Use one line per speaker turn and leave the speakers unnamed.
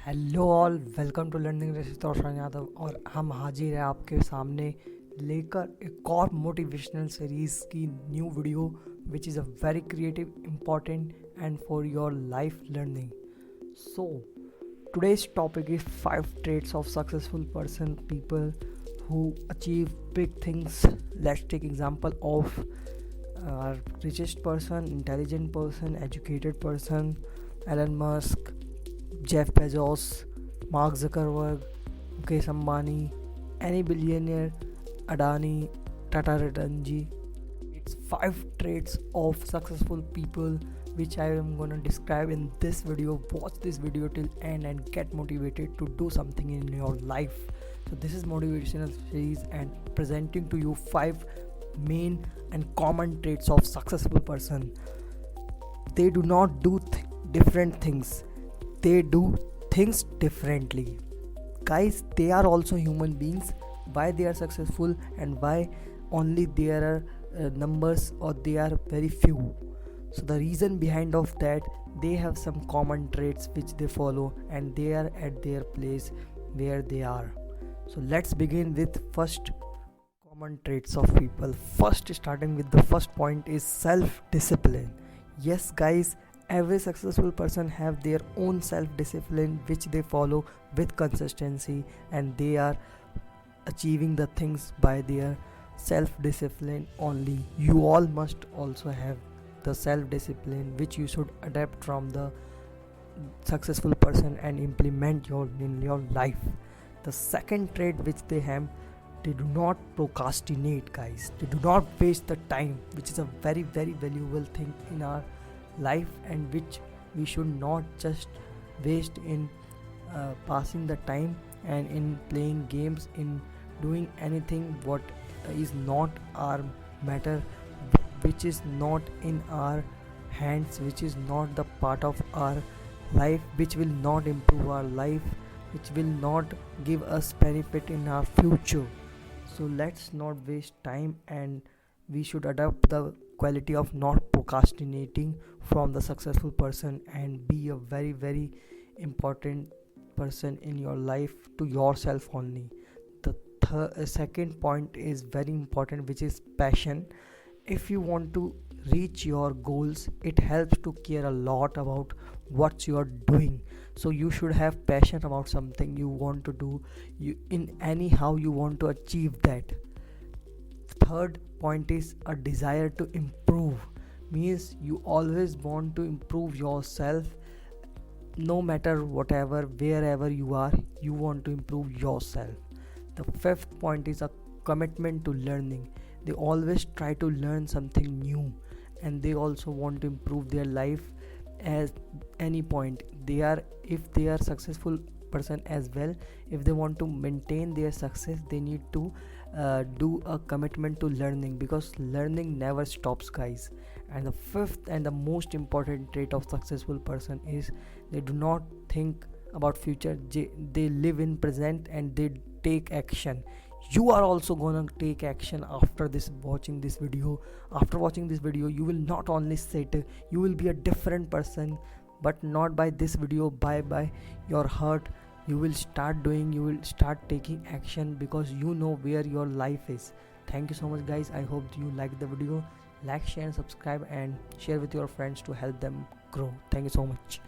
Hello all, welcome to learning with Roshan Yadav. और हम हाजिर हैं आपके सामने लेकर एक और मोटिवेशनल सीरीज़ की new video which is a very creative, important and for your life learning. So today's topic is 5 traits of successful person, people who achieve big things. Let's take example of richest person, intelligent person, educated person, Elon Musk, Jeff Bezos, Mark Zuckerberg, Mukesh Ambani, any billionaire, Adani, Tata Ratanji. It's 5 traits of successful people which I am gonna describe in this video. Watch this video till end and get motivated to do something in your life. So this is motivational series and presenting to you 5 main and common traits of successful person. They do not do different things. They do things differently. Guys, they are also human beings. Why they are successful and why only there are numbers or they are very few? So the reason behind of that, they have some common traits which they follow and they are at their place where they are. So let's begin with first common traits of people. First, starting with the first point is self-discipline. Yes guys, every successful person have their own self-discipline which they follow with consistency, and they are achieving the things by their self-discipline only. You all must also have the self-discipline which you should adapt from the successful person and implement in your life. The second trait which they have, they do not procrastinate. Guys, they do not waste the time, which is a very valuable thing in our life and which we should not just waste in passing the time and in playing games, in doing anything what is not our matter, which is not in our hands, which is not the part of our life, which will not improve our life, which will not give us benefit in our future. So let's not waste time, and we should adopt the quality of not procrastinating from the successful person and be a very important person in your life to yourself only. The second point is very important, which is passion. If you want to reach your goals, it helps to care a lot about what you are doing. So you should have passion about something you want to do, you in anyhow you want to achieve that. Third point is a desire to improve. Means you always want to improve yourself, no matter whatever, wherever you are, you want to improve yourself. The fifth point is a commitment to learning. They always try to learn something new, and they also want to improve their life at any point. If they are successful person as well, if they want to maintain their success, they need to do a commitment to learning, because learning never stops, guys. And the fifth and the most important trait of successful person is they do not think about future. They live in present and they take action. You are also gonna take action after watching this video. After watching this video, you will not only sit, you will be a different person, but not by this video, by your heart. You will start doing, you will start taking action, because you know where your life is. Thank you so much, guys. I hope you like the video. Like, share and subscribe, and share with your friends to help them grow. Thank you so much.